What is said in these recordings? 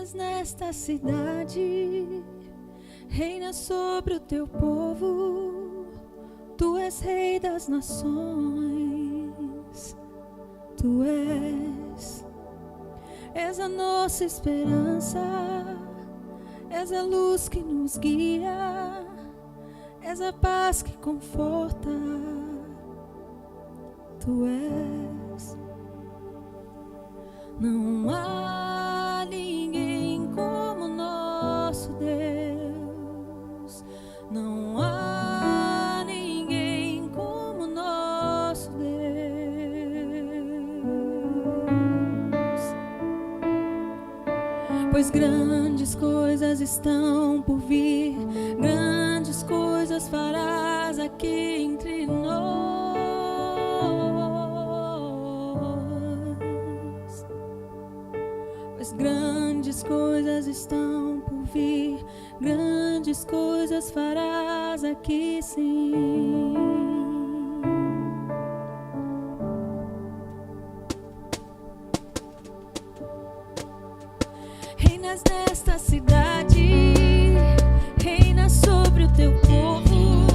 Reinas nesta cidade, reina sobre o teu povo. Tu és Rei das nações. Tu és a nossa esperança, és a luz que nos guia, és a paz que conforta. Tu és. Não há ninguém como nosso Deus. Não há ninguém como nosso Deus. Pois grandes coisas estão por vir, grandes coisas farás aqui entre nós. Pois grandes coisas estão por vir, grandes coisas farás aqui sim. Reinas nesta cidade, reina sobre o teu povo.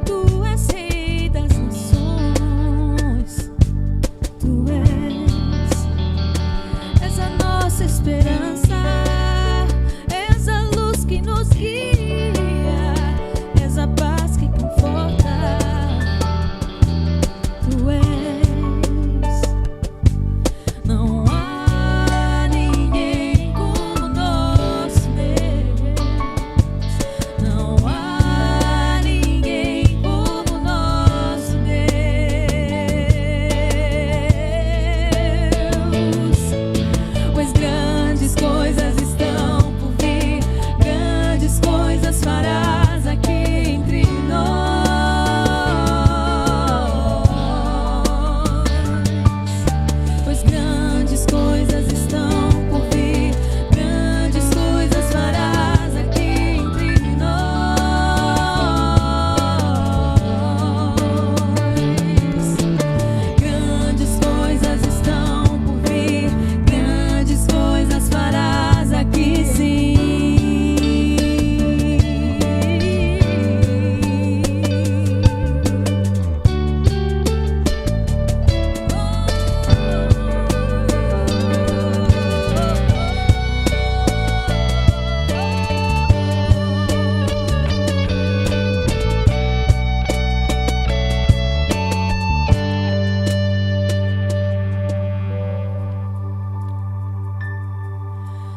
Tu és Rei das nações. Tu és a nossa esperança, és a luz que nos guia, és a paz que conforta. Tu és. Não há ninguém como nosso Deus. Não há ninguém como nosso Deus. Pois grandes coisas estão por vir, grandes coisas farás aqui entre nós. Pois grandes coisas estão por vir, grandes coisas farás aqui entre nós. Grandes coisas estão por vir, grandes coisas farás aqui sim.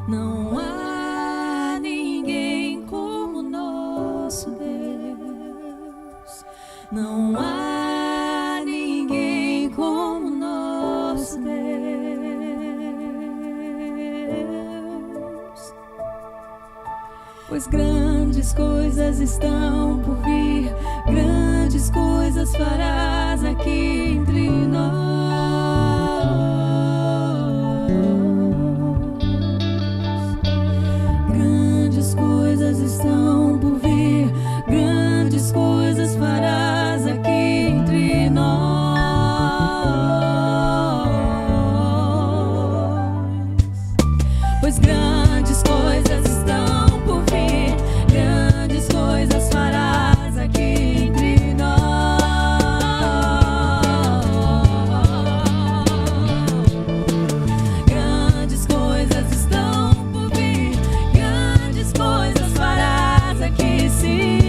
Não há ninguém como nosso Deus. Não há ninguém como nosso Deus. Pois grandes coisas estão por vir, grandes coisas farás aqui entre nós. Grandes coisas estão por vir, grandes coisas farás aqui entre nós. Pois grandes coisas estão por vir, grandes coisas farás aqui entre nós. Grandes coisas estão por vir, grandes coisas farás aqui sim.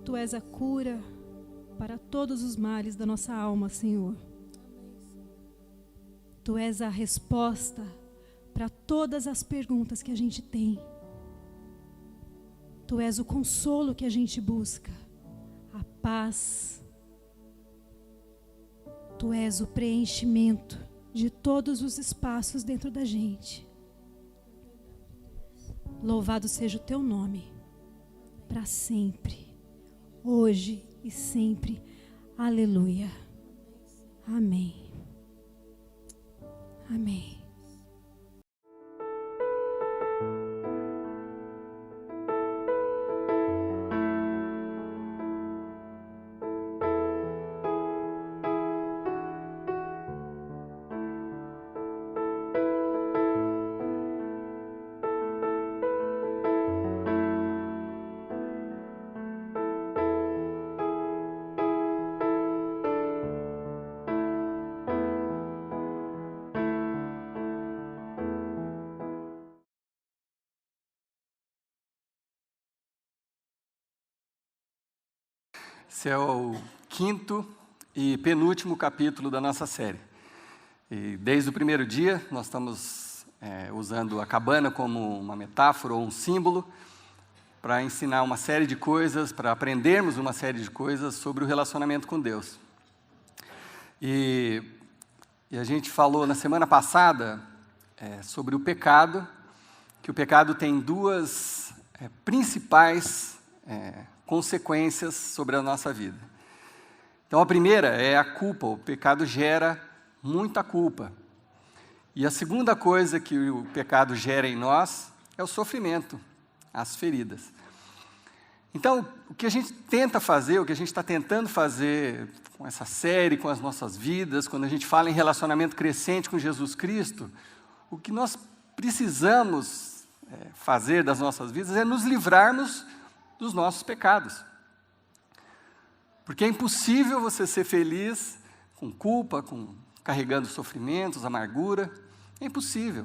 Tu és a cura para todos os males da nossa alma, Senhor. Tu és a resposta para todas as perguntas que a gente tem. Tu és o consolo que a gente busca, a paz. Tu és o preenchimento de todos os espaços dentro da gente. Louvado seja o teu nome, para sempre, hoje e sempre. Aleluia. Amém. Amém. Esse é o 5º e penúltimo capítulo da nossa série. E desde o primeiro dia, nós estamos usando a cabana como uma metáfora ou um símbolo para ensinar uma série de coisas, para aprendermos uma série de coisas sobre o relacionamento com Deus. E a gente falou na semana passada sobre o pecado, que o pecado tem duas principais consequências sobre a nossa vida. Então, a primeira é a culpa. O pecado gera muita culpa. E a segunda coisa que o pecado gera em nós é o sofrimento, as feridas. Então, o que a gente tenta fazer, o que a gente está tentando fazer com essa série, com as nossas vidas, quando a gente fala em relacionamento crescente com Jesus Cristo, o que nós precisamos fazer das nossas vidas é nos livrarmos dos nossos pecados. Porque é impossível você ser feliz com culpa, carregando sofrimentos, amargura. É impossível.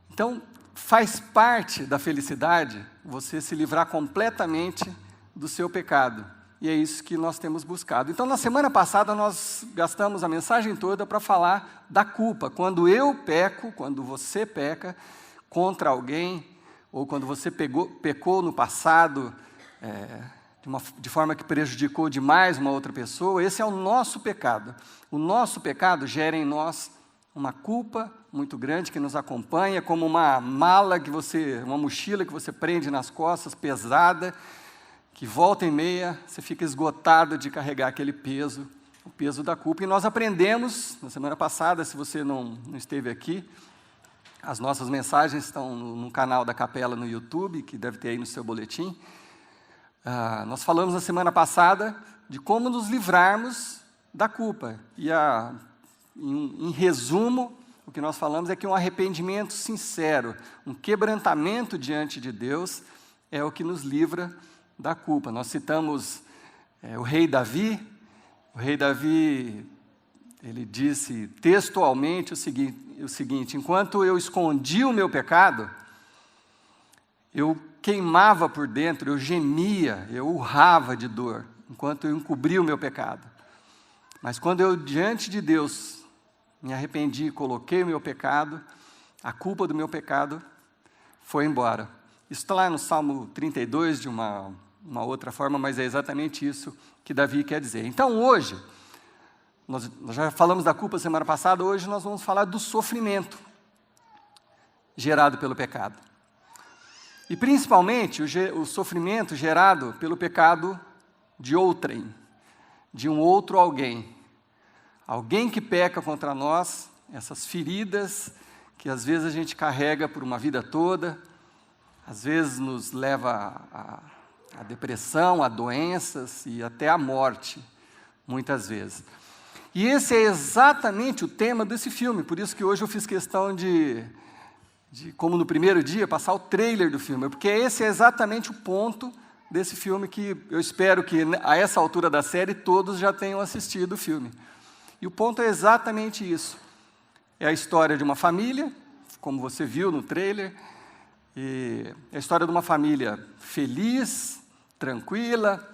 Então, faz parte da felicidade você se livrar completamente do seu pecado. E é isso que nós temos buscado. Então, na semana passada, nós gastamos a mensagem toda para falar da culpa. Quando eu peco, quando você peca contra alguém, ou quando você pecou no passado, de forma que prejudicou demais uma outra pessoa, esse é o nosso pecado. O nosso pecado gera em nós uma culpa muito grande que nos acompanha, como uma uma mochila que você prende nas costas, pesada, que volta e meia você fica esgotado de carregar aquele peso, o peso da culpa. E nós aprendemos, na semana passada, se você não esteve aqui, as nossas mensagens estão no canal da Capela no YouTube, que deve ter aí no seu boletim. Nós falamos na semana passada de como nos livrarmos da culpa. E, em resumo, o que nós falamos é que um arrependimento sincero, um quebrantamento diante de Deus, é o que nos livra da culpa. Nós citamos o rei Davi. O rei Davi, ele disse textualmente o seguinte: enquanto eu escondi o meu pecado, eu queimava por dentro, eu gemia, eu urrava de dor, enquanto eu encobria o meu pecado. Mas quando eu, diante de Deus, me arrependi e coloquei o meu pecado, a culpa do meu pecado foi embora. Isso está lá no Salmo 32, de uma outra forma, mas é exatamente isso que Davi quer dizer. Então, hoje, nós já falamos da culpa semana passada, hoje nós vamos falar do sofrimento gerado pelo pecado. E principalmente o sofrimento gerado pelo pecado de outrem, de um outro alguém. Alguém que peca contra nós, essas feridas que às vezes a gente carrega por uma vida toda, às vezes nos leva à depressão, a doenças e até à morte, muitas vezes. E esse é exatamente o tema desse filme, por isso que hoje eu fiz questão de como no primeiro dia, passar o trailer do filme, porque esse é exatamente o ponto desse filme que eu espero que, a essa altura da série, todos já tenham assistido o filme. E o ponto é exatamente isso. É a história de uma família, como você viu no trailer, e é a história de uma família feliz, tranquila,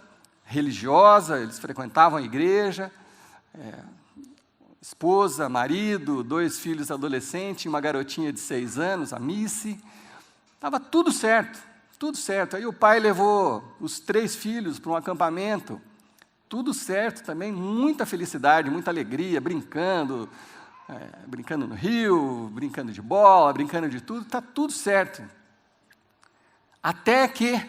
religiosa, eles frequentavam a igreja, esposa, marido, 2 filhos adolescentes, uma garotinha de 6 anos, a Missy. Estava tudo certo, tudo certo. Aí o pai levou os 3 filhos para um acampamento, tudo certo também, muita felicidade, muita alegria, brincando no rio, brincando de bola, brincando de tudo, está tudo certo. Até que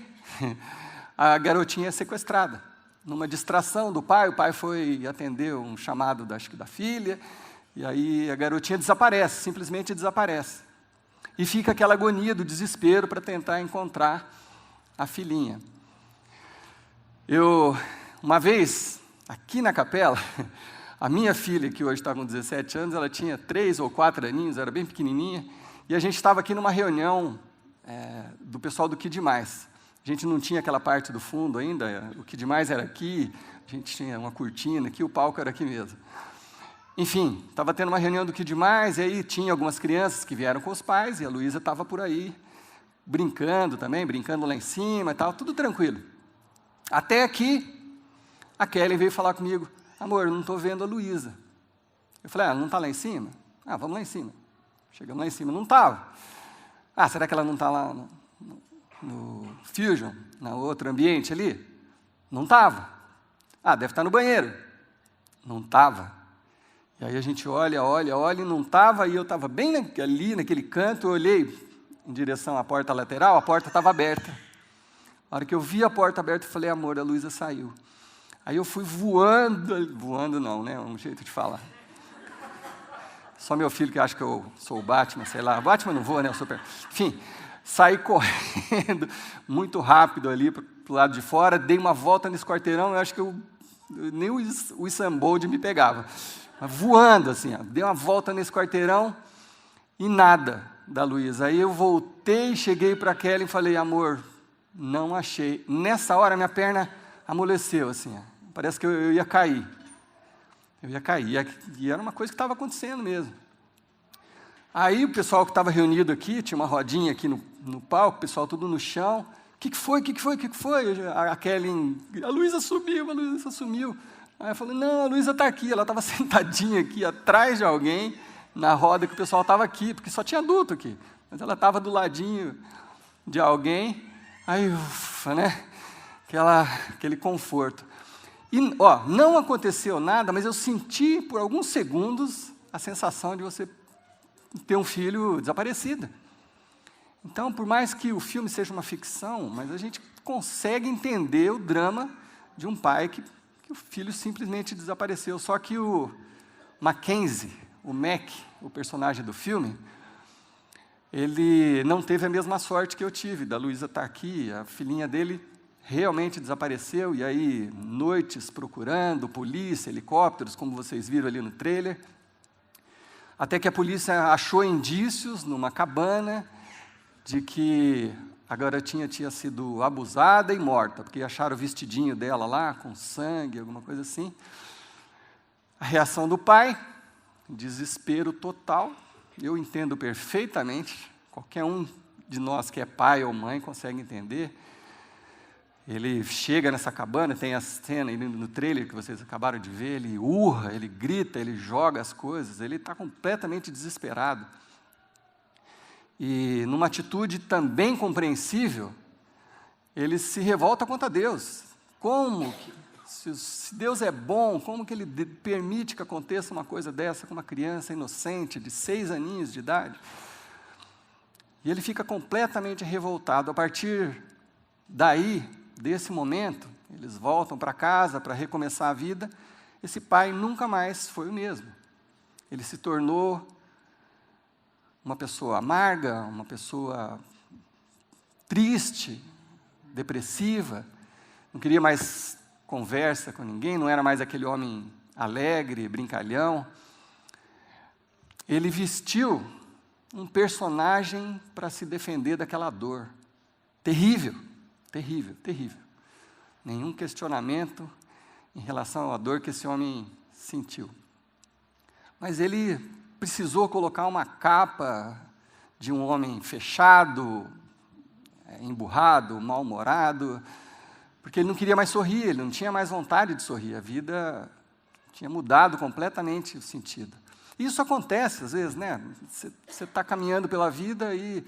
a garotinha é sequestrada. Numa distração do pai, o pai foi atender um chamado, acho que da filha, e aí a garotinha desaparece, simplesmente desaparece. E fica aquela agonia do desespero para tentar encontrar a filhinha. Uma vez, aqui na capela, a minha filha, que hoje está com 17 anos, ela tinha 3 ou 4 aninhos, era bem pequenininha, e a gente estava aqui numa reunião do pessoal do Que Demais. A gente não tinha aquela parte do fundo ainda, o Que Demais era aqui, a gente tinha uma cortina aqui, o palco era aqui mesmo. Enfim, estava tendo uma reunião do Que Demais, e aí tinha algumas crianças que vieram com os pais, e a Luísa estava por aí, brincando também, brincando lá em cima e tal, tudo tranquilo. Até que a Kelly veio falar comigo, amor, eu não estou vendo a Luísa. Eu falei, não está lá em cima? Vamos lá em cima. Chegamos lá em cima, não estava. Será que ela não está lá no Fusion, no outro ambiente ali? Não estava. Deve estar no banheiro. Não estava. E aí a gente olha e não estava, e eu estava bem ali naquele canto, eu olhei em direção à porta lateral, a porta estava aberta. A hora que eu vi a porta aberta, eu falei, amor, a Luísa saiu. Aí eu fui voando não, né, um jeito de falar. Só meu filho que acha que eu sou o Batman, sei lá. Batman não voa, né, Enfim, saí correndo, muito rápido ali para o lado de fora, dei uma volta nesse quarteirão, eu acho que nem o Usain Bolt me pegava. Mas voando assim, dei uma volta nesse quarteirão e nada da Luísa. Aí eu voltei, cheguei para a Kelly e falei, amor, não achei. Nessa hora minha perna amoleceu, assim, parece que eu ia cair. Eu ia cair, e era uma coisa que estava acontecendo mesmo. Aí o pessoal que estava reunido aqui, tinha uma rodinha aqui no palco, o pessoal tudo no chão. O que foi? A Kelly, a Luísa sumiu. Aí eu falei, não, a Luísa está aqui, ela estava sentadinha aqui, atrás de alguém, na roda que o pessoal estava aqui, porque só tinha adulto aqui. Mas ela estava do ladinho de alguém, aí, ufa, né? Aquele conforto. E, não aconteceu nada, mas eu senti por alguns segundos a sensação de você ter um filho desaparecido. Então, por mais que o filme seja uma ficção, mas a gente consegue entender o drama de um pai que o filho simplesmente desapareceu. Só que o Mackenzie, o Mac, o personagem do filme, ele não teve a mesma sorte que eu tive, da Luísa estar aqui, a filhinha dele realmente desapareceu, e aí noites procurando, polícia, helicópteros, como vocês viram ali no trailer, até que a polícia achou indícios numa cabana de que a garotinha tinha sido abusada e morta, porque acharam o vestidinho dela lá, com sangue, alguma coisa assim. A reação do pai, desespero total, eu entendo perfeitamente, qualquer um de nós que é pai ou mãe consegue entender. Ele chega nessa cabana, tem a cena aí no trailer que vocês acabaram de ver, ele urra, ele grita, ele joga as coisas, ele está completamente desesperado. E numa atitude também compreensível, ele se revolta contra Deus. Como que, se Deus é bom, como que Ele permite que aconteça uma coisa dessa com uma criança inocente de 6 aninhos de idade? E ele fica completamente revoltado. A partir daí, desse momento, eles voltam para casa para recomeçar a vida, esse pai nunca mais foi o mesmo. Ele se tornou uma pessoa amarga, uma pessoa triste, depressiva, não queria mais conversa com ninguém, não era mais aquele homem alegre, brincalhão. Ele vestiu um personagem para se defender daquela dor. Terrível, terrível, terrível. Nenhum questionamento em relação à dor que esse homem sentiu. Mas ele precisou colocar uma capa de um homem fechado, emburrado, mal-humorado, porque ele não queria mais sorrir, ele não tinha mais vontade de sorrir, a vida tinha mudado completamente o sentido. Isso acontece às vezes, né? Você está caminhando pela vida e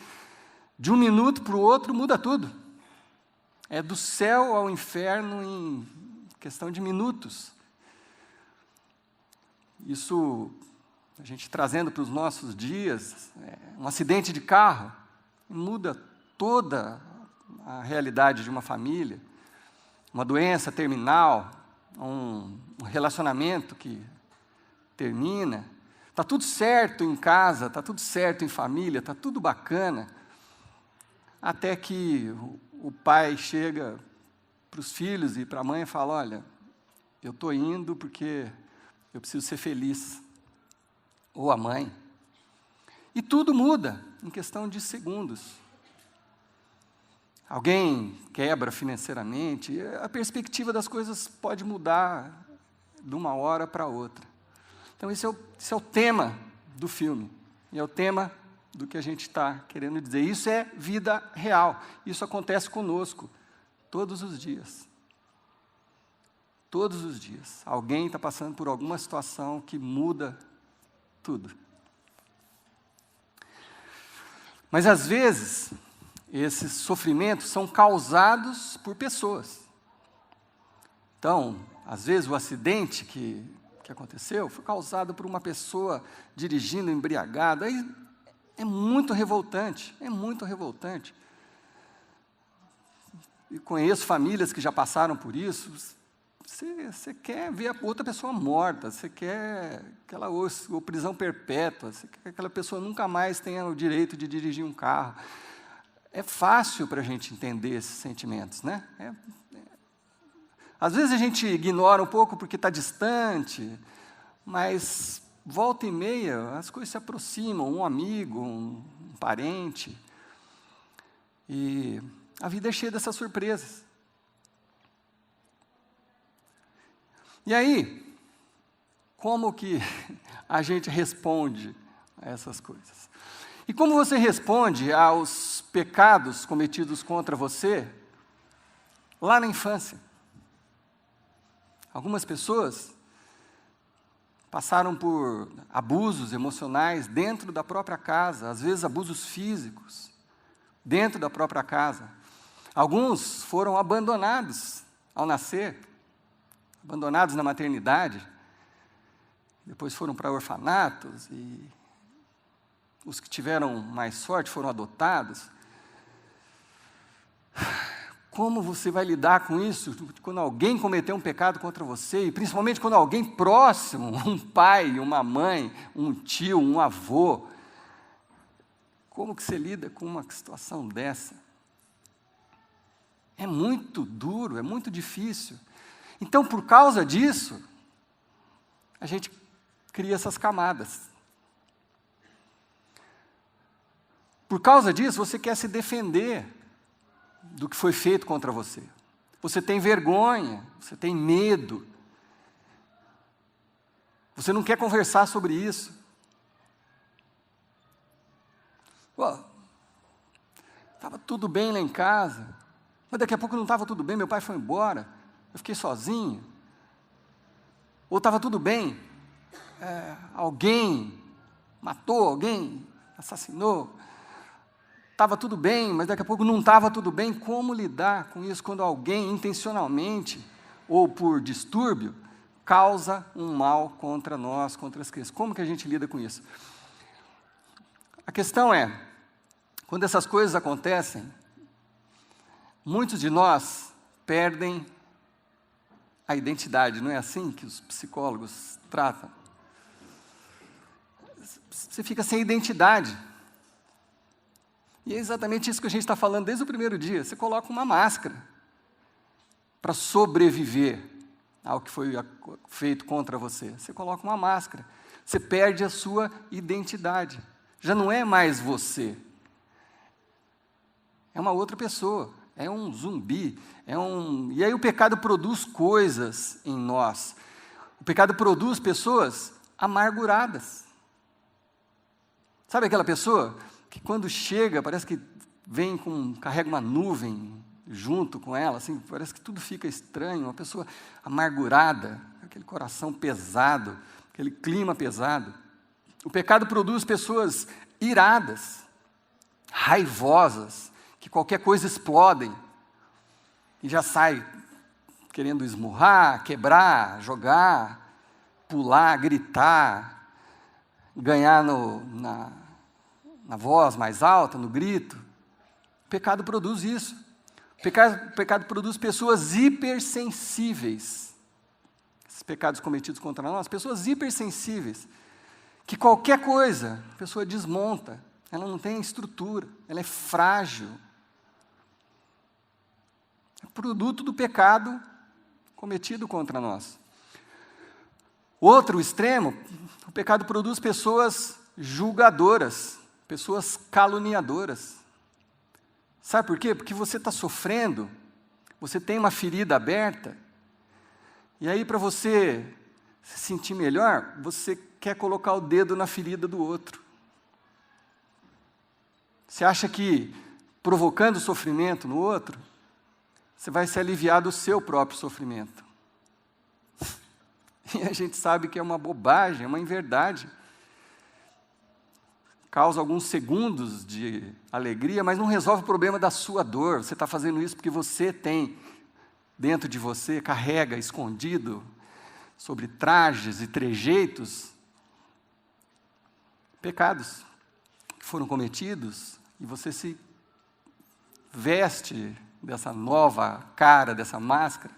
de um minuto para o outro muda tudo. É do céu ao inferno em questão de minutos. Isso, a gente trazendo para os nossos dias, um acidente de carro muda toda a realidade de uma família. Uma doença terminal, um relacionamento que termina. Está tudo certo em casa, está tudo certo em família, está tudo bacana. Até que o pai chega para os filhos e para a mãe e fala, olha, eu estou indo porque eu preciso ser feliz. Ou a mãe. E tudo muda em questão de segundos. Alguém quebra financeiramente, a perspectiva das coisas pode mudar de uma hora para outra. Então, esse é o tema do filme. E é o tema do que a gente está querendo dizer. Isso é vida real. Isso acontece conosco todos os dias. Todos os dias. Alguém está passando por alguma situação que muda tudo. Mas, às vezes, esses sofrimentos são causados por pessoas. Então, às vezes, o acidente que aconteceu foi causado por uma pessoa dirigindo embriagada. Aí é muito revoltante, é muito revoltante. E conheço famílias que já passaram por isso. Você quer ver a outra pessoa morta, você quer aquela ou prisão perpétua, você quer que aquela pessoa nunca mais tenha o direito de dirigir um carro. É fácil para a gente entender esses sentimentos, né? Às vezes a gente ignora um pouco porque está distante, mas volta e meia as coisas se aproximam, um amigo, um parente, e a vida é cheia dessas surpresas. E aí, como que a gente responde a essas coisas? E como você responde aos pecados cometidos contra você lá na infância? Algumas pessoas passaram por abusos emocionais dentro da própria casa, às vezes abusos físicos, dentro da própria casa. Alguns foram abandonados ao nascer, abandonados na maternidade, depois foram para orfanatos, e os que tiveram mais sorte foram adotados. Como você vai lidar com isso quando alguém cometeu um pecado contra você, e principalmente quando alguém próximo, um pai, uma mãe, um tio, um avô? Como que você lida com uma situação dessa? É muito duro, é muito difícil. Então, por causa disso, a gente cria essas camadas. Por causa disso, você quer se defender do que foi feito contra você. Você tem vergonha, você tem medo. Você não quer conversar sobre isso. Estava tudo bem lá em casa, mas daqui a pouco não estava tudo bem, meu pai foi embora, eu fiquei sozinho. Ou estava tudo bem, alguém matou alguém, assassinou. Estava tudo bem, mas daqui a pouco não estava tudo bem. Como lidar com isso quando alguém intencionalmente ou por distúrbio causa um mal contra nós, contra as crianças? Como que a gente lida com isso? A questão é, quando essas coisas acontecem, muitos de nós perdem a identidade. Não é assim que os psicólogos tratam? Você fica sem identidade. E é exatamente isso que a gente está falando desde o primeiro dia. Você coloca uma máscara para sobreviver ao que foi feito contra você. Você coloca uma máscara. Você perde a sua identidade. Já não é mais você. É uma outra pessoa. É um zumbi. E aí o pecado produz coisas em nós. O pecado produz pessoas amarguradas. Sabe aquela pessoa que quando chega, parece que carrega uma nuvem junto com ela, assim, parece que tudo fica estranho, uma pessoa amargurada, aquele coração pesado, aquele clima pesado. O pecado produz pessoas iradas, raivosas, que qualquer coisa explodem. e já sai querendo esmurrar, quebrar, jogar, pular, gritar, ganhar na voz mais alta, no grito. O pecado produz isso. O pecado produz pessoas hipersensíveis. Esses pecados cometidos contra nós, pessoas hipersensíveis, que qualquer coisa a pessoa desmonta, ela não tem estrutura, ela é frágil. É produto do pecado cometido contra nós. Outro extremo, o pecado produz pessoas julgadoras, pessoas caluniadoras. Sabe por quê? Porque você está sofrendo, você tem uma ferida aberta, e aí para você se sentir melhor, você quer colocar o dedo na ferida do outro. Você acha que provocando sofrimento no outro, você vai se aliviar do seu próprio sofrimento. E a gente sabe que é uma bobagem, é uma inverdade. Causa alguns segundos de alegria, mas não resolve o problema da sua dor. Você está fazendo isso porque você tem dentro de você, carrega escondido, sobre trajes e trejeitos, pecados que foram cometidos, e você se veste dessa nova cara, dessa máscara,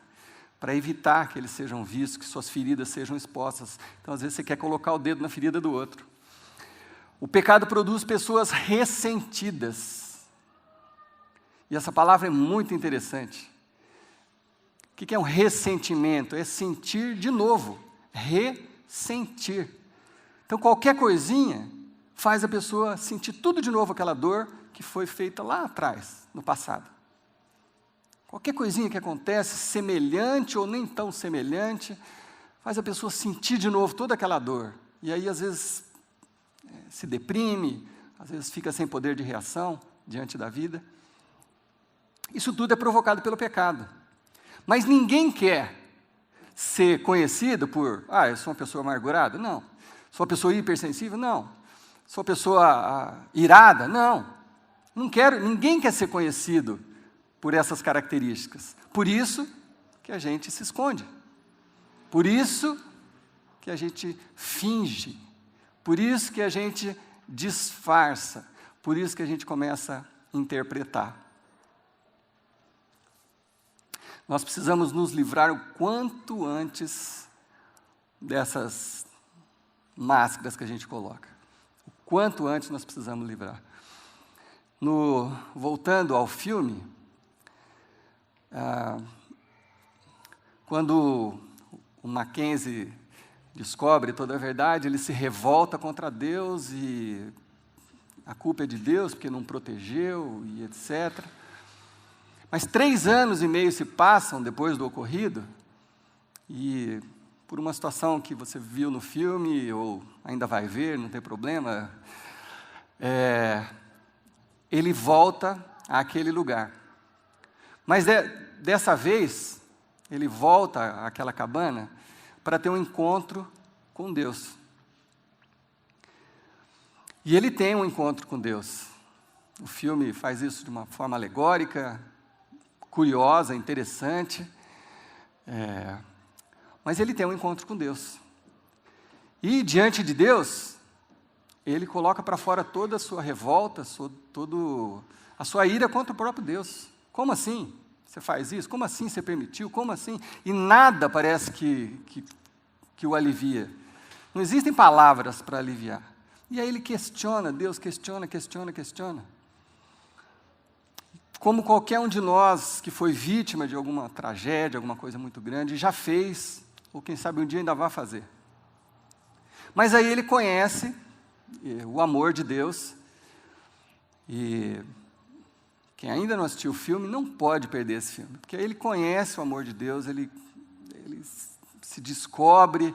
para evitar que eles sejam vistos, que suas feridas sejam expostas. Então, às vezes, você quer colocar o dedo na ferida do outro. O pecado produz pessoas ressentidas. E essa palavra é muito interessante. O que é um ressentimento? É sentir de novo. Ressentir. Então, qualquer coisinha faz a pessoa sentir tudo de novo aquela dor que foi feita lá atrás, no passado. Qualquer coisinha que acontece, semelhante ou nem tão semelhante, faz a pessoa sentir de novo toda aquela dor. E aí, às vezes, se deprime, às vezes fica sem poder de reação diante da vida. Isso tudo é provocado pelo pecado. Mas ninguém quer ser conhecido por, eu sou uma pessoa amargurada? Não. Sou uma pessoa hipersensível? Não. Sou uma pessoa irada? Não. Ninguém quer ser conhecido por essas características. Por isso que a gente se esconde. Por isso que a gente finge. Por isso que a gente disfarça. Por isso que a gente começa a interpretar. Nós precisamos nos livrar o quanto antes dessas máscaras que a gente coloca. O quanto antes nós precisamos livrar. Voltando ao filme, quando o Mackenzie descobre toda a verdade, ele se revolta contra Deus e a culpa é de Deus porque não protegeu e etc. Mas 3 anos e meio se passam depois do ocorrido e por uma situação que você viu no filme ou ainda vai ver, não tem problema, ele volta àquele lugar. Mas dessa vez, ele volta àquela cabana para ter um encontro com Deus. E ele tem um encontro com Deus. O filme faz isso de uma forma alegórica, curiosa, interessante. Mas ele tem um encontro com Deus. E diante de Deus, ele coloca para fora toda a sua revolta, toda a sua ira contra o próprio Deus. Como assim você faz isso? Como assim você permitiu? Como assim? E nada parece que o alivia. Não existem palavras para aliviar. E aí ele questiona, Deus questiona. Como qualquer um de nós que foi vítima de alguma tragédia, alguma coisa muito grande, já fez, ou quem sabe um dia ainda vai fazer. Mas aí ele conhece o amor de Deus, e quem ainda não assistiu o filme não pode perder esse filme, porque aí ele conhece o amor de Deus, ele se descobre,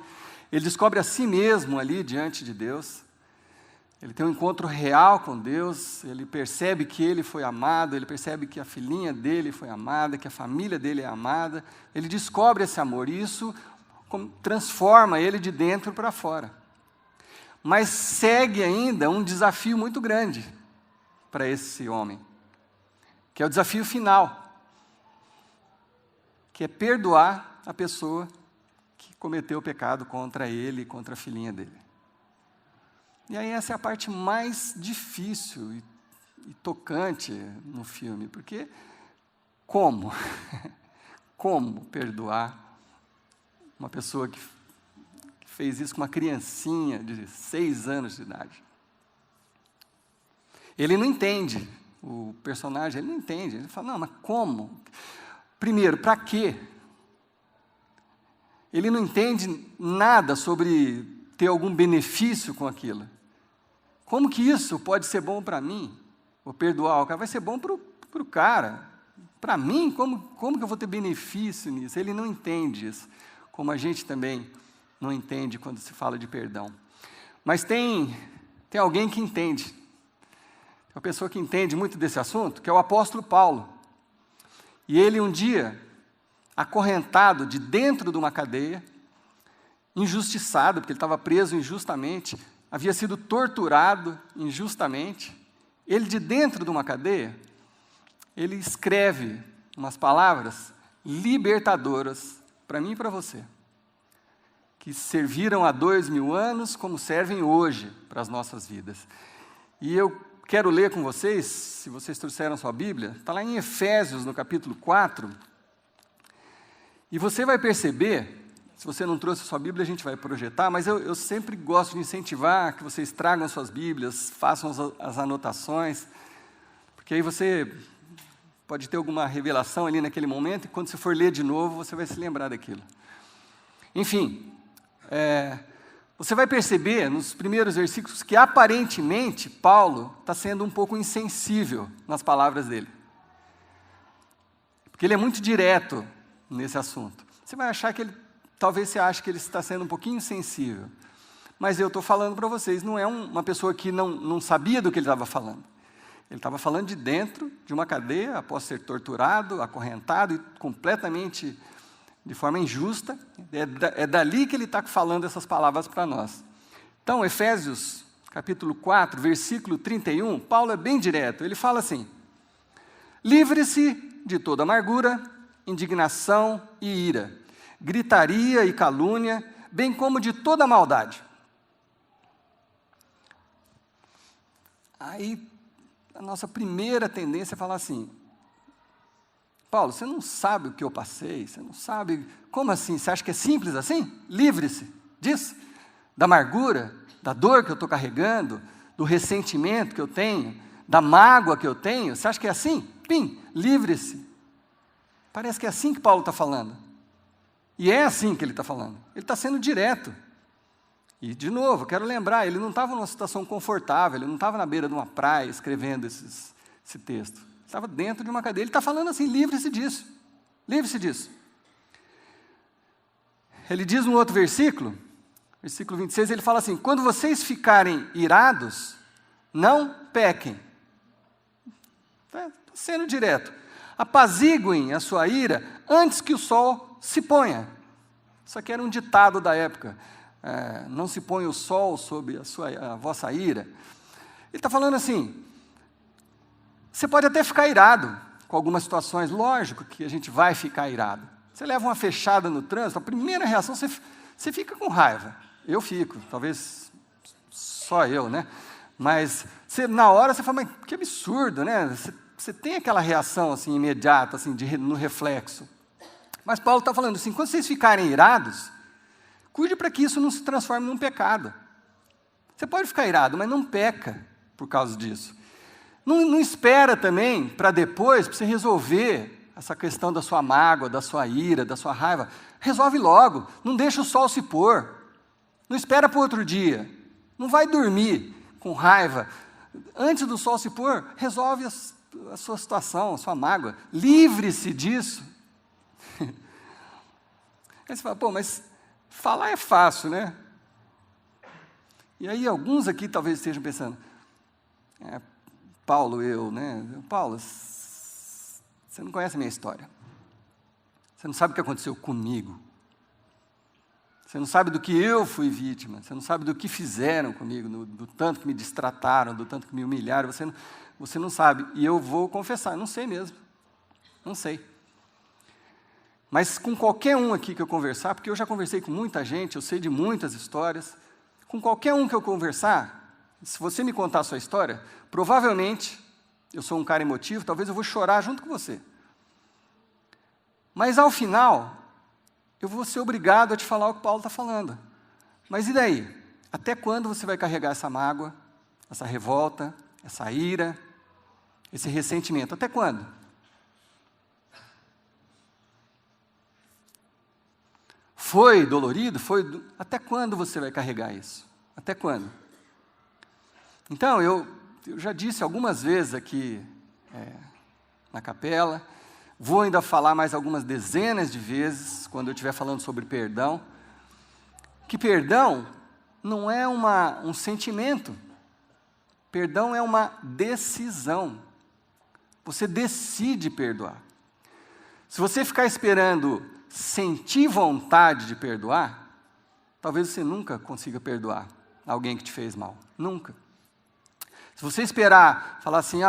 ele descobre a si mesmo ali diante de Deus, ele tem um encontro real com Deus, ele percebe que ele foi amado, ele percebe que a filhinha dele foi amada, que a família dele é amada, ele descobre esse amor, e isso transforma ele de dentro para fora. Mas segue ainda um desafio muito grande para esse homem, que é o desafio final. que é perdoar a pessoa que cometeu o pecado contra ele e contra a filhinha dele. E aí essa é a parte mais difícil e tocante no filme, porque como? Como perdoar uma pessoa que fez isso com uma criancinha de 6 anos de idade? Ele não entende, o personagem, ele não entende. Ele fala, não, mas como? Primeiro, para quê? Ele não entende nada sobre ter algum benefício com aquilo. Como que isso pode ser bom para mim? Vou perdoar o cara, vai ser bom para o cara. Para mim, como que eu vou ter benefício nisso? Ele não entende isso, como a gente também não entende quando se fala de perdão. Mas tem alguém que entende. Tem uma pessoa que entende muito desse assunto, que é o apóstolo Paulo. E ele um dia, acorrentado de dentro de uma cadeia, injustiçado, porque ele estava preso injustamente, havia sido torturado injustamente, ele de dentro de uma cadeia, ele escreve umas palavras libertadoras para mim e para você, que serviram há 2000 anos como servem hoje para as nossas vidas. E eu quero ler com vocês, se vocês trouxeram sua Bíblia, está lá em Efésios, no capítulo 4, e você vai perceber, se você não trouxe sua Bíblia, a gente vai projetar, mas eu sempre gosto de incentivar que vocês tragam suas Bíblias, façam as anotações, porque aí você pode ter alguma revelação ali naquele momento, e quando você for ler de novo, você vai se lembrar daquilo. Enfim, você vai perceber nos primeiros versículos que aparentemente Paulo está sendo um pouco insensível nas palavras dele. Porque ele é muito direto nesse assunto. Você vai achar que talvez você ache que ele está sendo um pouquinho insensível. Mas eu estou falando para vocês, não é uma pessoa que não sabia do que ele estava falando. Ele estava falando de dentro de uma cadeia, após ser torturado, acorrentado e completamente de forma injusta. É dali que ele está falando essas palavras para nós. Então, Efésios, capítulo 4, versículo 31, Paulo é bem direto. Ele fala assim: livre-se de toda amargura, indignação e ira, gritaria e calúnia, bem como de toda maldade. Aí, a nossa primeira tendência é falar assim: Paulo, você não sabe o que eu passei, você não sabe, como assim? Você acha que é simples assim? Livre-se disso, da amargura, da dor que eu estou carregando, do ressentimento que eu tenho, da mágoa que eu tenho, você acha que é assim? Pim, livre-se. Parece que é assim que Paulo está falando. E é assim que ele está falando. Ele está sendo direto. E, de novo, quero lembrar, ele não estava numa situação confortável, ele não estava na beira de uma praia escrevendo esse texto. Ele estava dentro de uma cadeia. Ele está falando assim, livre-se disso. Livre-se disso. Ele diz no outro versículo, versículo 26, ele fala assim: quando vocês ficarem irados, não pequem. Está sendo direto. Apaziguem a sua ira antes que o sol se ponha. Isso aqui era um ditado da época. Não se põe o sol sobre a vossa ira. Ele está falando assim: você pode até ficar irado com algumas situações, lógico que a gente vai ficar irado. Você leva uma fechada no trânsito, a primeira reação, você fica com raiva. Eu fico, talvez só eu, né? Mas na hora você fala, mas que absurdo, né? Você tem aquela reação assim, imediata, assim, no reflexo. Mas Paulo está falando assim: quando vocês ficarem irados, cuide para que isso não se transforme num pecado. Você pode ficar irado, mas não peca por causa disso. Não espera também para depois, para você resolver essa questão da sua mágoa, da sua ira, da sua raiva. Resolve logo, não deixa o sol se pôr. Não espera para outro dia. Não vai dormir com raiva. Antes do sol se pôr, resolve a sua situação, a sua mágoa. Livre-se disso. Aí você fala, pô, mas falar é fácil, né? E aí alguns aqui talvez estejam pensando, Paulo, Paulo, você não conhece a minha história. Você não sabe o que aconteceu comigo. Você não sabe do que eu fui vítima. Você não sabe do que fizeram comigo, do tanto que me distrataram, do tanto que me humilharam. Você não sabe. E eu vou confessar, não sei mesmo. Não sei. Mas com qualquer um aqui que eu conversar, porque eu já conversei com muita gente, eu sei de muitas histórias, com qualquer um que eu conversar, se você me contar a sua história, provavelmente, eu sou um cara emotivo, talvez eu vou chorar junto com você. Mas ao final, eu vou ser obrigado a te falar o que Paulo está falando. Mas e daí? Até quando você vai carregar essa mágoa, essa revolta, essa ira, esse ressentimento? Até quando? Foi dolorido? Até quando você vai carregar isso? Até quando? Então, eu já disse algumas vezes aqui na capela, vou ainda falar mais algumas dezenas de vezes, quando eu estiver falando sobre perdão, que perdão não é um sentimento, perdão é uma decisão. Você decide perdoar. Se você ficar esperando sentir vontade de perdoar, talvez você nunca consiga perdoar alguém que te fez mal. Nunca. Se você esperar, falar assim,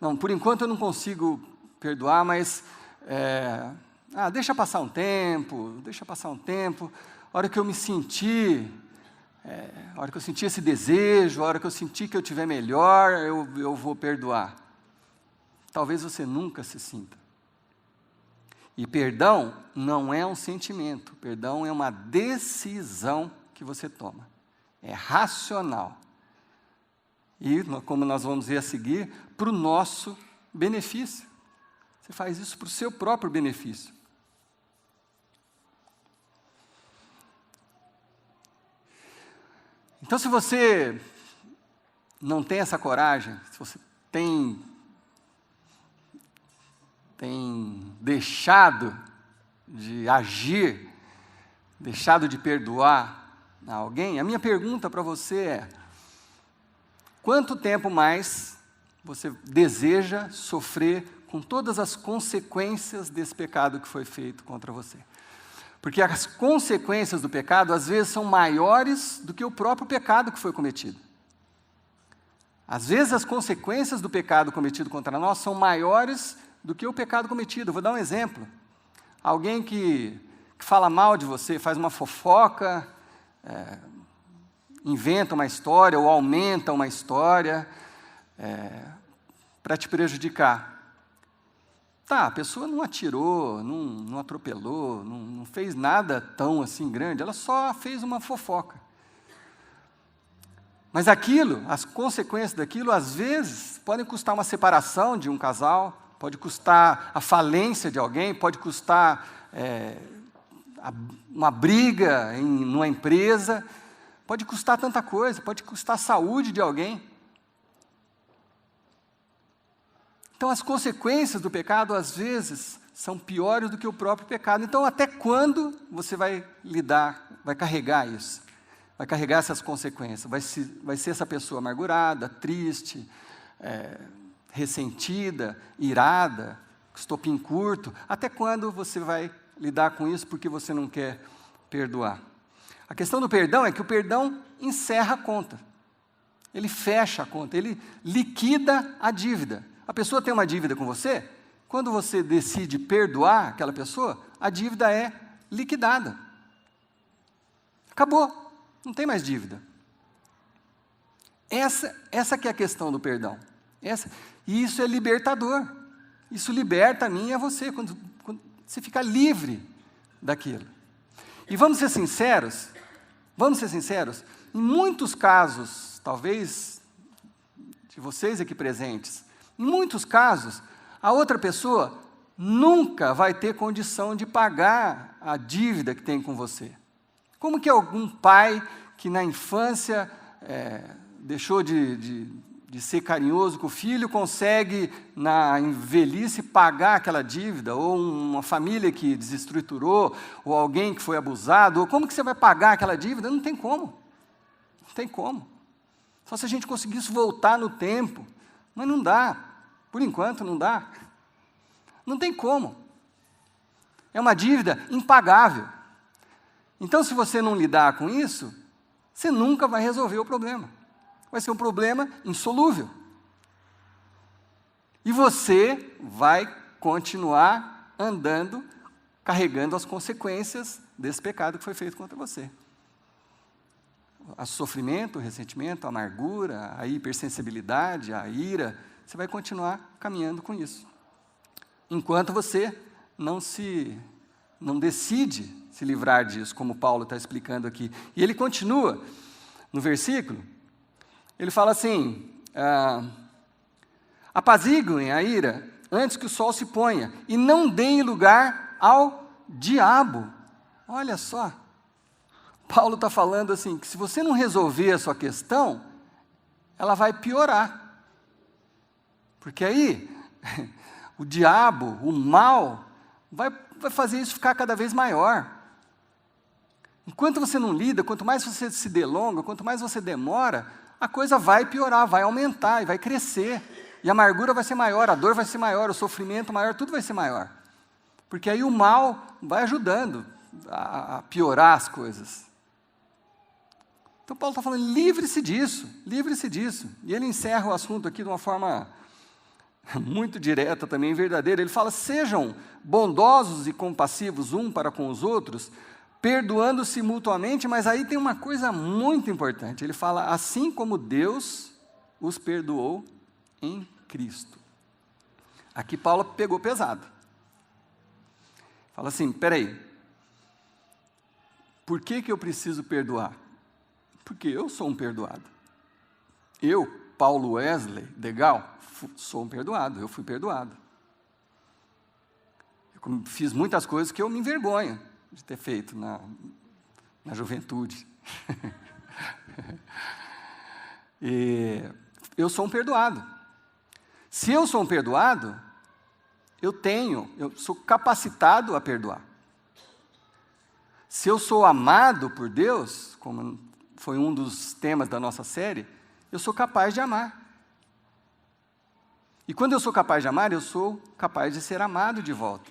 não, por enquanto eu não consigo perdoar, mas deixa passar um tempo, a hora que eu me sentir, a hora que eu sentir esse desejo, a hora que eu sentir que eu estiver melhor, eu vou perdoar. Talvez você nunca se sinta. E perdão não é um sentimento, perdão é uma decisão que você toma. É racional. E, como nós vamos ver a seguir, para o nosso benefício. Você faz isso para o seu próprio benefício. Então, se você não tem essa coragem, se você tem deixado de agir, deixado de perdoar alguém, a minha pergunta para você é: quanto tempo mais você deseja sofrer com todas as consequências desse pecado que foi feito contra você? Porque as consequências do pecado, às vezes, são maiores do que o próprio pecado que foi cometido. Às vezes, as consequências do pecado cometido contra nós são maiores do que o pecado cometido. Eu vou dar um exemplo. Alguém que fala mal de você, faz uma fofoca, inventa uma história ou aumenta uma história para te prejudicar. Tá, a pessoa não atirou, não atropelou, não fez nada tão assim grande, ela só fez uma fofoca. Mas as consequências daquilo, às vezes, podem custar uma separação de um casal, pode custar a falência de alguém, pode custar uma briga numa empresa, pode custar tanta coisa, pode custar a saúde de alguém. Então, as consequências do pecado, às vezes, são piores do que o próprio pecado. Então, até quando você vai carregar isso? Vai carregar essas consequências? Vai ser essa pessoa amargurada, triste, ressentida, irada, estopim curto? Até quando você vai lidar com isso porque você não quer perdoar? A questão do perdão é que o perdão encerra a conta. Ele fecha a conta, ele liquida a dívida. A pessoa tem uma dívida com você, quando você decide perdoar aquela pessoa, a dívida é liquidada. Acabou, não tem mais dívida. Essa que é a questão do perdão. E isso é libertador. Isso liberta a mim e a você, quando você fica livre daquilo. E vamos ser sinceros, em muitos casos, talvez de vocês aqui presentes, em muitos casos, a outra pessoa nunca vai ter condição de pagar a dívida que tem com você. Como que algum pai que na infância deixou de ser carinhoso com o filho consegue, na velhice, pagar aquela dívida? Ou uma família que desestruturou, ou alguém que foi abusado, ou como que você vai pagar aquela dívida? Não tem como. Não tem como. Só se a gente conseguisse voltar no tempo. Mas não dá, por enquanto não dá. Não tem como. É uma dívida impagável. Então, se você não lidar com isso, você nunca vai resolver o problema. Vai ser um problema insolúvel. E você vai continuar andando carregando as consequências desse pecado que foi feito contra você. O sofrimento, o ressentimento, a amargura, a hipersensibilidade, a ira, você vai continuar caminhando com isso. Enquanto você não decide se livrar disso, como Paulo está explicando aqui. E ele continua, no versículo, ele fala assim, apaziguem a ira antes que o sol se ponha, e não deem lugar ao diabo. Olha só, Paulo está falando assim, que se você não resolver a sua questão, ela vai piorar. Porque aí, o diabo, o mal, vai fazer isso ficar cada vez maior. Enquanto você não lida, quanto mais você se delonga, quanto mais você demora, a coisa vai piorar, vai aumentar e vai crescer. E a amargura vai ser maior, a dor vai ser maior, o sofrimento maior, tudo vai ser maior. Porque aí o mal vai ajudando a piorar as coisas. Então Paulo está falando, livre-se disso. E ele encerra o assunto aqui de uma forma muito direta também, verdadeira. Ele fala, sejam bondosos e compassivos um para com os outros, perdoando-se mutuamente, mas aí tem uma coisa muito importante. Ele fala, assim como Deus os perdoou em Cristo. Aqui Paulo pegou pesado. Fala assim, peraí, por que eu preciso perdoar? Porque eu sou um perdoado. Eu, Paulo Wesley Degal, sou um perdoado, eu fui perdoado. Eu fiz muitas coisas que eu me envergonho de ter feito na juventude. E eu sou um perdoado. Se eu sou um perdoado, eu sou capacitado a perdoar. Se eu sou amado por Deus, como foi um dos temas da nossa série, eu sou capaz de amar. E quando eu sou capaz de amar, eu sou capaz de ser amado de volta.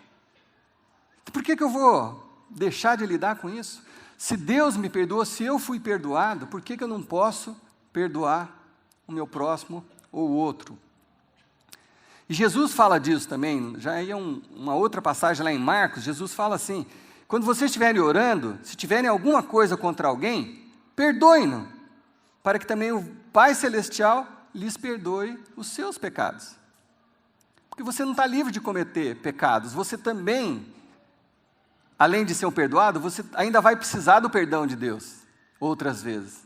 Por que eu vou deixar de lidar com isso? Se Deus me perdoou, se eu fui perdoado, por que eu não posso perdoar o meu próximo ou o outro? E Jesus fala disso também, já é uma outra passagem lá em Marcos, Jesus fala assim, quando vocês estiverem orando, se tiverem alguma coisa contra alguém, perdoem-no, para que também o Pai Celestial lhes perdoe os seus pecados. Porque você não está livre de cometer pecados, você também, além de ser um perdoado, você ainda vai precisar do perdão de Deus, outras vezes.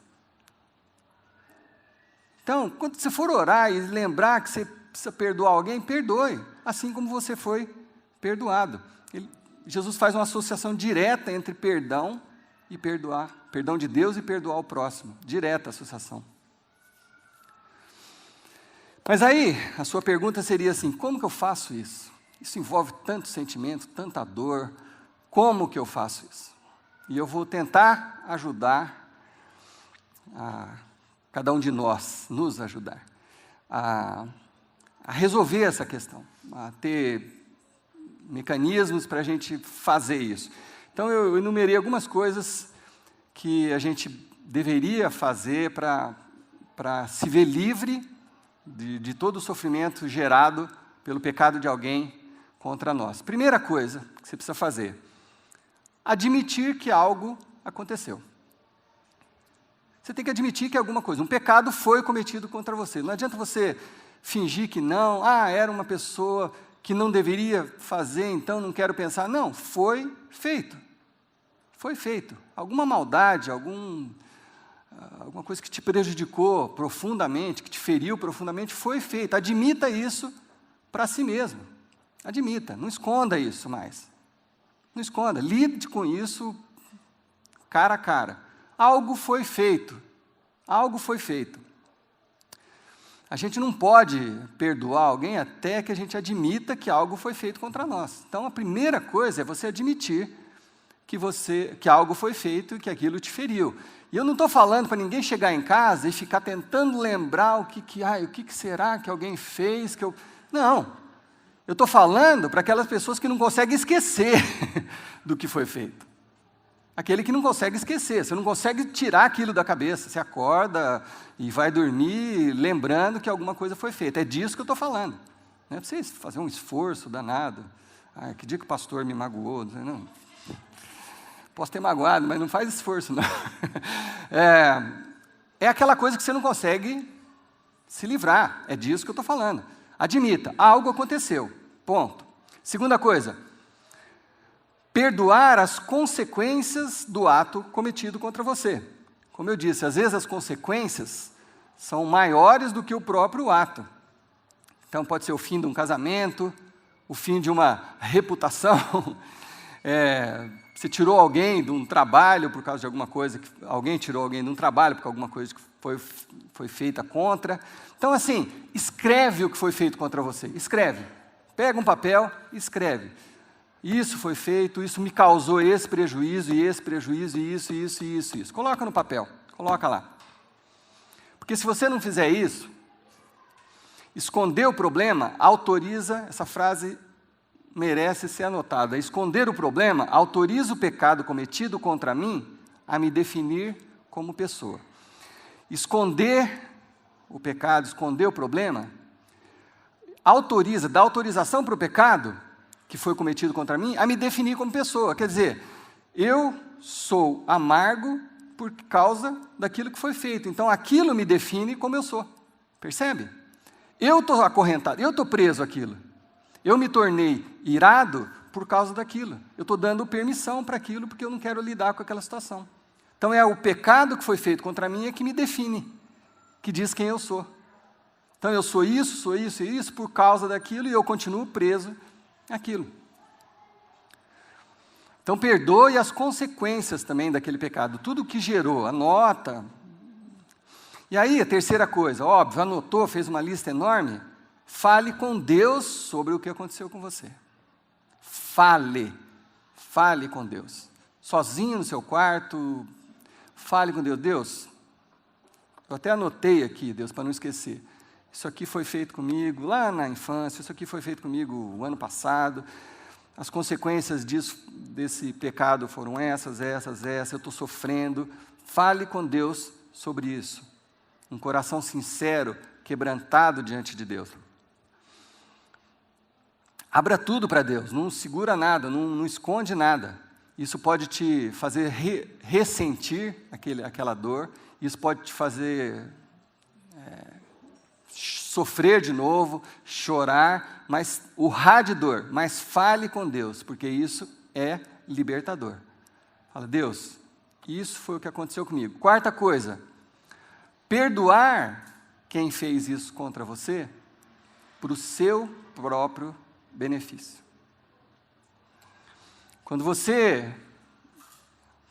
Então, quando você for orar e lembrar que você precisa perdoar alguém, perdoe, assim como você foi perdoado. Jesus faz uma associação direta entre perdão e perdoar, perdão de Deus e perdoar o próximo, direta associação. Mas aí, a sua pergunta seria assim, como que eu faço isso? Isso envolve tanto sentimento, tanta dor, como que eu faço isso? E eu vou tentar ajudar cada um de nós, nos ajudar a resolver essa questão, a ter mecanismos para a gente fazer isso. Então, eu enumerei algumas coisas que a gente deveria fazer para se ver livre de todo o sofrimento gerado pelo pecado de alguém contra nós. Primeira coisa que você precisa fazer, admitir que algo aconteceu. Você tem que admitir que alguma coisa, um pecado foi cometido contra você. Não adianta você fingir que não, era uma pessoa que não deveria fazer, então não quero pensar. Não, foi feito. Foi feito. Alguma maldade, alguma coisa que te prejudicou profundamente, que te feriu profundamente, foi feito. Admita isso para si mesmo. Admita, não esconda isso mais. Não esconda, lide com isso cara a cara. Algo foi feito. Algo foi feito. A gente não pode perdoar alguém até que a gente admita que algo foi feito contra nós. Então, a primeira coisa é você admitir que algo foi feito e que aquilo te feriu. E eu não estou falando para ninguém chegar em casa e ficar tentando lembrar o que será que alguém fez. Não. Eu estou falando para aquelas pessoas que não conseguem esquecer do que foi feito. Aquele que não consegue esquecer, você não consegue tirar aquilo da cabeça, você acorda e vai dormir lembrando que alguma coisa foi feita. É disso que eu estou falando. Não é para você fazer um esforço danado. Que dia que o pastor me magoou? Não, posso ter magoado, mas não faz esforço, não. É aquela coisa que você não consegue se livrar. É disso que eu estou falando. Admita, algo aconteceu. Ponto. Segunda coisa, perdoar as consequências do ato cometido contra você. Como eu disse, às vezes as consequências são maiores do que o próprio ato. Então pode ser o fim de um casamento, o fim de uma reputação. Você tirou alguém de um trabalho por causa de alguma coisa, alguém tirou alguém de um trabalho por alguma coisa que foi feita contra. Então, assim, escreve o que foi feito contra você. Escreve. Pega um papel e escreve. Isso foi feito, isso me causou esse prejuízo, e esse prejuízo, e isso. Coloca no papel, coloca lá. Porque se você não fizer isso, esconder o problema autoriza, essa frase merece ser anotada, esconder o problema autoriza o pecado cometido contra mim a me definir como pessoa. Esconder o pecado, esconder o problema, dá autorização para o pecado que foi cometido contra mim a me definir como pessoa. Quer dizer, eu sou amargo por causa daquilo que foi feito. Então, aquilo me define como eu sou. Percebe? Eu estou acorrentado, eu estou preso àquilo. Eu me tornei irado por causa daquilo. Eu estou dando permissão para aquilo porque eu não quero lidar com aquela situação. Então, é o pecado que foi feito contra mim que me define, que diz quem eu sou. Então, eu sou isso e isso por causa daquilo e eu continuo preso àquilo. Então, perdoe as consequências também daquele pecado, tudo que gerou, anota. E aí, a terceira coisa, óbvio, anotou, fez uma lista enorme, fale com Deus sobre o que aconteceu com você. Fale com Deus. Sozinho no seu quarto, fale com Deus. Deus, eu até anotei aqui, Deus, para não esquecer. Isso aqui foi feito comigo lá na infância, isso aqui foi feito comigo o ano passado. As consequências desse pecado foram essas, eu estou sofrendo. Fale com Deus sobre isso. Um coração sincero, quebrantado diante de Deus. Abra tudo para Deus, não segura nada, não esconde nada. Isso pode te fazer ressentir aquela dor, isso pode te fazer sofrer de novo, chorar, mas urrar de dor, mas fale com Deus, porque isso é libertador. Fala, Deus, isso foi o que aconteceu comigo. Quarta coisa, perdoar quem fez isso contra você para o seu próprio benefício. Quando você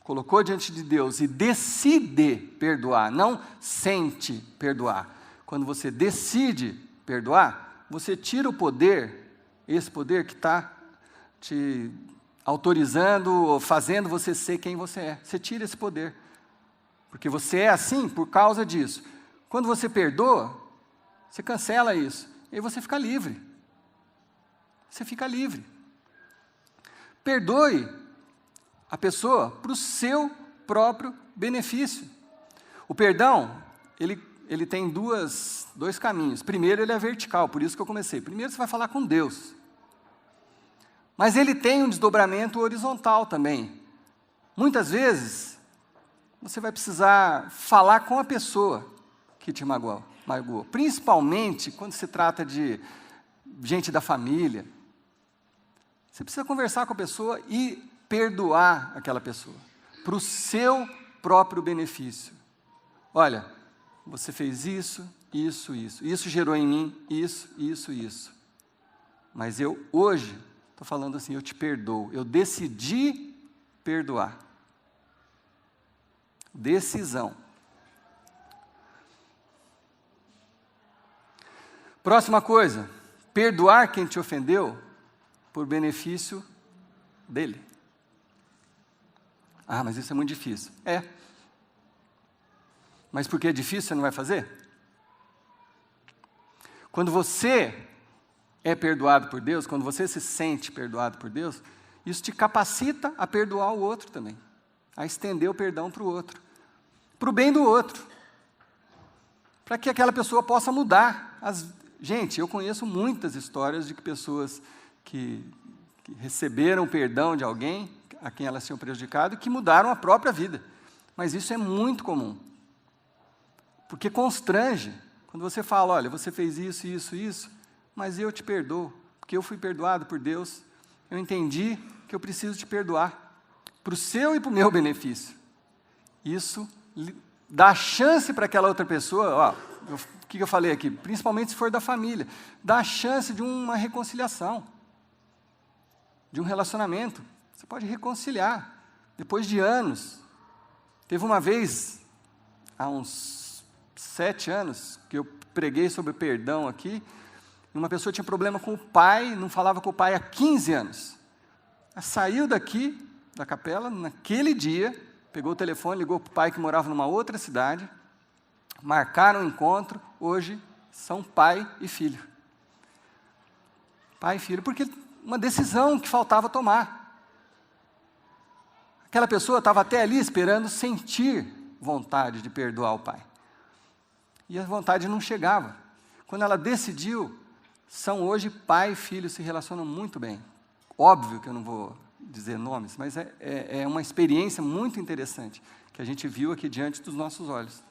colocou diante de Deus e decide perdoar, não sente perdoar. Quando você decide perdoar, você tira o poder, esse poder que está te autorizando ou fazendo você ser quem você é. Você tira esse poder, porque você é assim por causa disso. Quando você perdoa, você cancela isso, e aí você fica livre. Você fica livre. Perdoe a pessoa para o seu próprio benefício. O perdão, ele tem dois caminhos. Primeiro, ele é vertical, por isso que eu comecei. Primeiro, você vai falar com Deus. Mas ele tem um desdobramento horizontal também. Muitas vezes, você vai precisar falar com a pessoa que te magoou. Principalmente quando se trata de gente da família. Você precisa conversar com a pessoa e perdoar aquela pessoa, para o seu próprio benefício. Olha, você fez isso. Isso gerou em mim isso. Mas eu, hoje, estou falando assim, eu te perdoo. Eu decidi perdoar. Decisão. Próxima coisa, perdoar quem te ofendeu por benefício dele. Ah, mas isso é muito difícil. É. Mas porque é difícil, você não vai fazer? Quando você é perdoado por Deus, quando você se sente perdoado por Deus, isso te capacita a perdoar o outro também, a estender o perdão para o outro, para o bem do outro, para que aquela pessoa possa mudar. Gente, eu conheço muitas histórias de pessoas que que receberam o perdão de alguém a quem elas tinham prejudicado e que mudaram a própria vida. Mas isso é muito comum, porque constrange quando você fala, olha, você fez isso, isso, isso, mas eu te perdoo, porque eu fui perdoado por Deus, eu entendi que eu preciso te perdoar, para o seu e para o meu benefício. Isso dá chance para aquela outra pessoa, o que eu falei aqui, principalmente se for da família, dá a chance de uma reconciliação, de um relacionamento. Você pode reconciliar, depois de anos. Teve uma vez, há uns 7 anos, que eu preguei sobre perdão aqui, e uma pessoa tinha problema com o pai, não falava com o pai há 15 anos. Ela saiu daqui, da capela, naquele dia, pegou o telefone, ligou para o pai que morava numa outra cidade, marcaram um encontro, hoje são pai e filho. Pai e filho, porque uma decisão que faltava tomar. Aquela pessoa estava até ali esperando sentir vontade de perdoar o pai. E a vontade não chegava. Quando ela decidiu, são hoje pai e filho, se relacionam muito bem. Óbvio que eu não vou dizer nomes, mas é uma experiência muito interessante, que a gente viu aqui diante dos nossos olhos.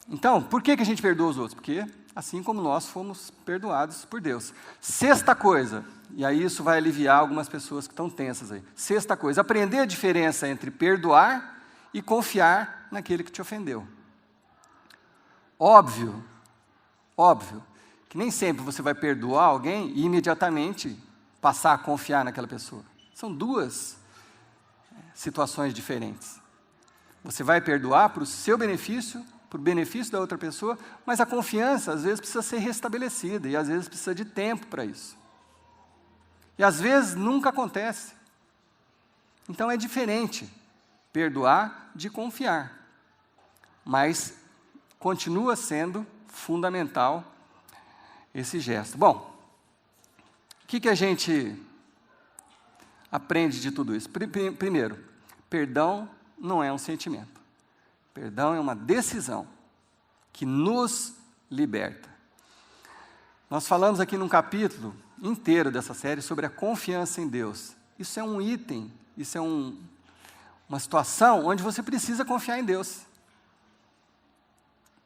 Então, por que a gente perdoa os outros? Porque assim como nós fomos perdoados por Deus. Sexta coisa, e aí isso vai aliviar algumas pessoas que estão tensas aí. Sexta coisa, aprender a diferença entre perdoar e confiar naquele que te ofendeu. Óbvio, que nem sempre você vai perdoar alguém e imediatamente passar a confiar naquela pessoa. São duas situações diferentes. Você vai perdoar para o seu benefício, para o benefício da outra pessoa, mas a confiança às vezes precisa ser restabelecida e às vezes precisa de tempo para isso. E às vezes nunca acontece. Então é diferente perdoar de confiar, mas continua sendo fundamental esse gesto. Bom, o que a gente aprende de tudo isso? Primeiro, perdão não é um sentimento. Perdão é uma decisão que nos liberta. Nós falamos aqui num capítulo inteiro dessa série sobre a confiança em Deus. Isso é um item, isso é uma situação onde você precisa confiar em Deus.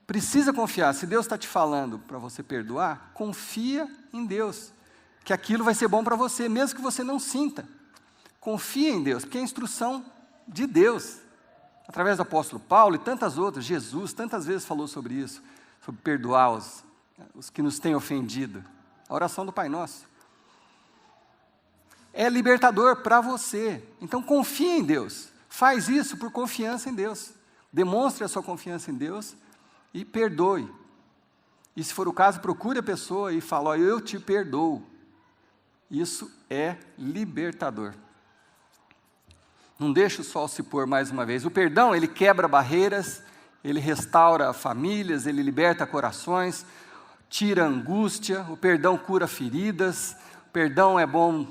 Precisa confiar. Se Deus está te falando para você perdoar, confia em Deus, que aquilo vai ser bom para você, mesmo que você não sinta. Confia em Deus, porque é a instrução de Deus. Através do apóstolo Paulo e tantas outras, Jesus tantas vezes falou sobre isso, sobre perdoar os que nos têm ofendido. A oração do Pai Nosso. É libertador para você. Então confie em Deus. Faz isso por confiança em Deus. Demonstre a sua confiança em Deus e perdoe. E se for o caso, procure a pessoa e fale, eu te perdoo. Isso é libertador. Não deixe o sol se pôr mais uma vez. O perdão, ele quebra barreiras, ele restaura famílias, ele liberta corações, tira angústia, o perdão cura feridas, o perdão é bom,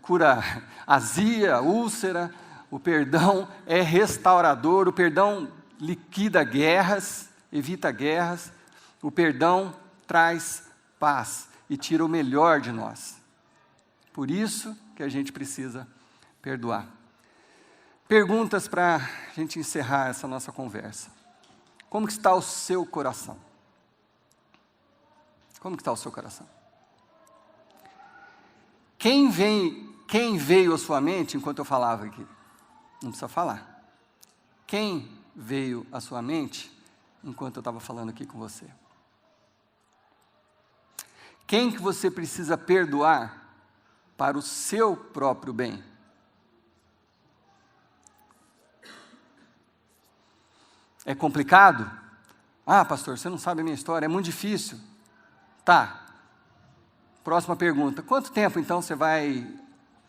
cura azia, úlcera, o perdão é restaurador, o perdão liquida guerras, evita guerras, o perdão traz paz e tira o melhor de nós. Por isso que a gente precisa perdoar. Perguntas para a gente encerrar essa nossa conversa. Como que está o seu coração? Como que está o seu coração? Quem veio à sua mente enquanto eu falava aqui? Não precisa falar. Quem veio à sua mente enquanto eu estava falando aqui com você? Quem que você precisa perdoar para o seu próprio bem? É complicado? Pastor, você não sabe a minha história, é muito difícil. Tá. Próxima pergunta. Quanto tempo, então, você vai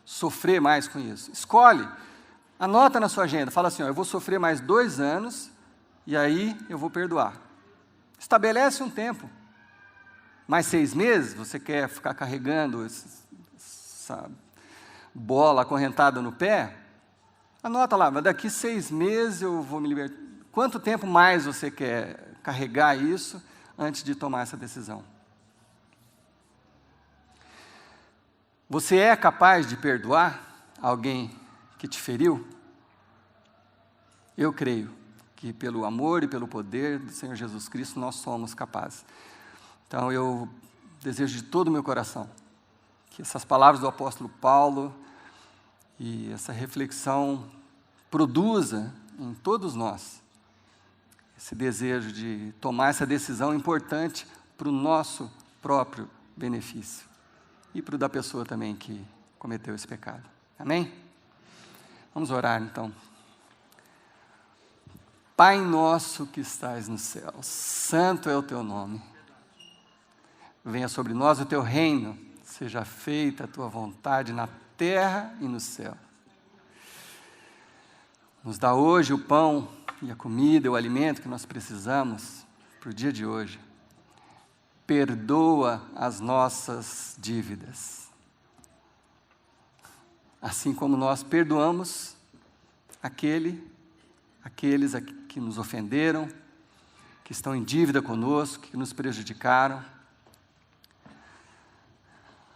sofrer mais com isso? Escolhe. Anota na sua agenda. Fala assim, eu vou sofrer mais 2 anos e aí eu vou perdoar. Estabelece um tempo. Mais 6 meses, você quer ficar carregando essa bola acorrentada no pé? Anota lá, mas daqui 6 meses eu vou me libertar. Quanto tempo mais você quer carregar isso antes de tomar essa decisão? Você é capaz de perdoar alguém que te feriu? Eu creio que pelo amor e pelo poder do Senhor Jesus Cristo nós somos capazes. Então eu desejo de todo o meu coração que essas palavras do apóstolo Paulo e essa reflexão produza em todos nós esse desejo de tomar essa decisão importante para o nosso próprio benefício e para o da pessoa também que cometeu esse pecado. Amém? Vamos orar então. Pai nosso que estais no céu, santo é o teu nome. Venha sobre nós o teu reino, seja feita a tua vontade na terra e no céu. Nos dá hoje o pão e a comida, o alimento que nós precisamos para o dia de hoje. Perdoa as nossas dívidas, assim como nós perdoamos aqueles que nos ofenderam, que estão em dívida conosco, que nos prejudicaram.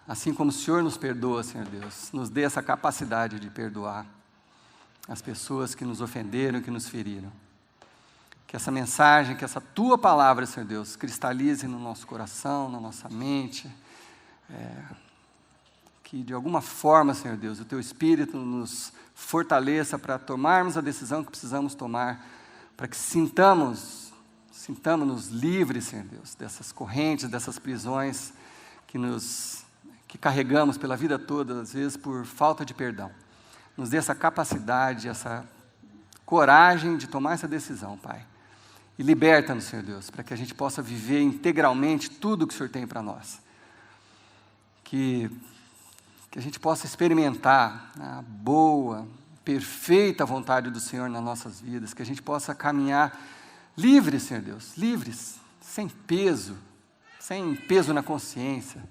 Assim como o Senhor nos perdoa, Senhor Deus, nos dê essa capacidade de perdoar as pessoas que nos ofenderam, que nos feriram. Que essa mensagem, que essa Tua palavra, Senhor Deus, cristalize no nosso coração, na nossa mente, que de alguma forma, Senhor Deus, o Teu Espírito nos fortaleça para tomarmos a decisão que precisamos tomar, para que sintamos-nos livres, Senhor Deus, dessas correntes, dessas prisões que carregamos pela vida toda, às vezes por falta de perdão. Nos dê essa capacidade, essa coragem de tomar essa decisão, Pai. E liberta-nos, Senhor Deus, para que a gente possa viver integralmente tudo que o Senhor tem para nós. Que a gente possa experimentar a boa, perfeita vontade do Senhor nas nossas vidas. Que a gente possa caminhar livres, Senhor Deus, livres, sem peso na consciência,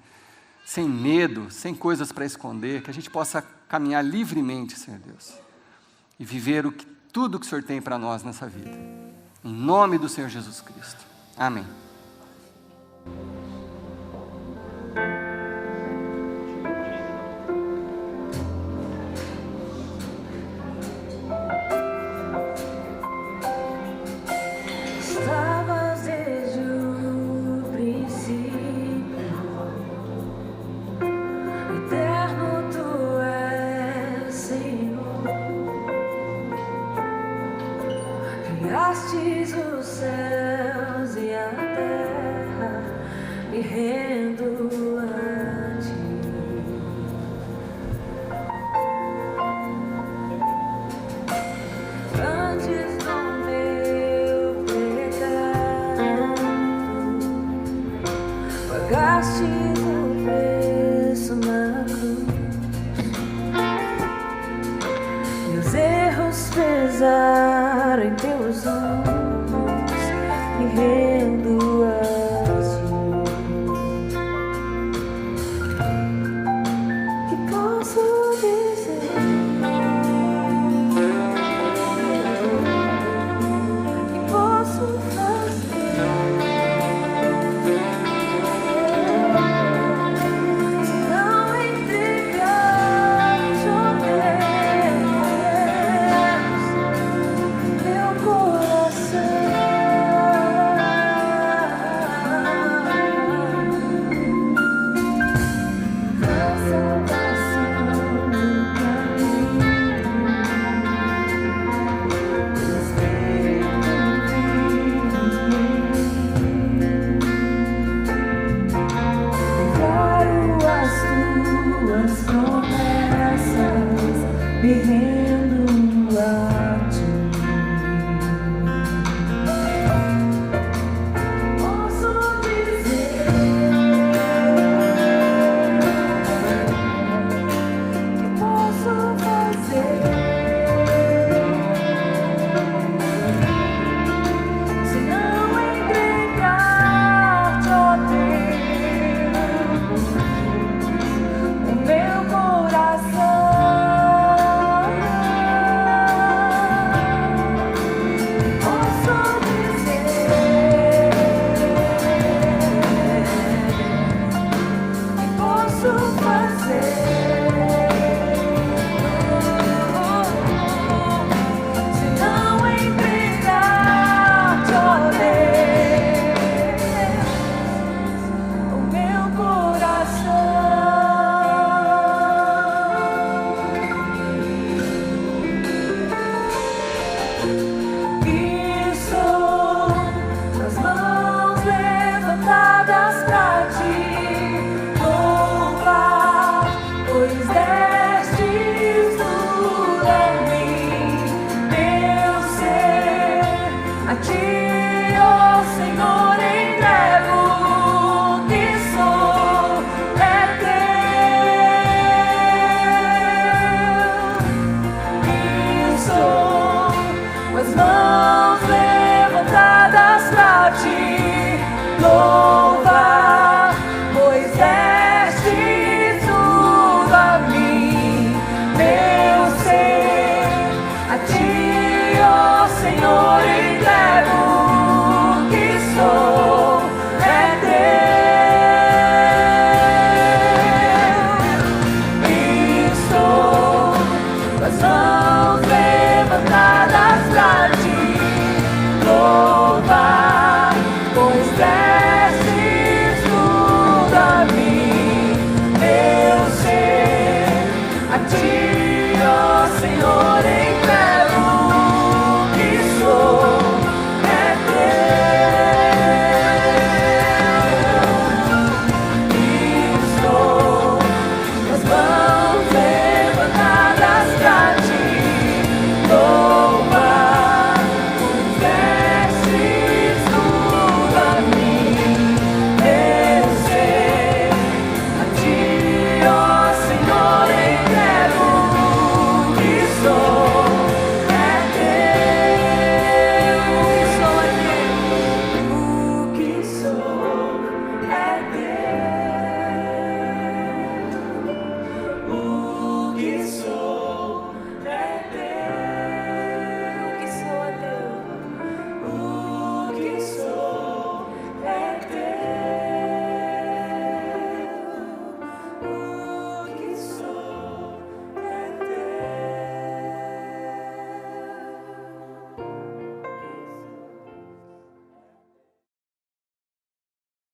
sem medo, sem coisas para esconder, que a gente possa caminhar livremente, Senhor Deus, e viver tudo que o Senhor tem para nós nessa vida. Em nome do Senhor Jesus Cristo. Amém. Criastes os céus e a terra, me rendo a ti. Antes do meu pecado, pagaste o preço na cruz. Meus erros pesaram em teus ombros, me rendo a ti. Que posso dizer? Que posso fazer? ó Senhor, entrego o que sou, é teu. Estou com as mãos levantadas pra te louvar, pois deste tudo a mim, meu ser. A ti, ó Senhor, entrego o que sou, é teu. Estou com as mãos levantadas pra te louvar, pois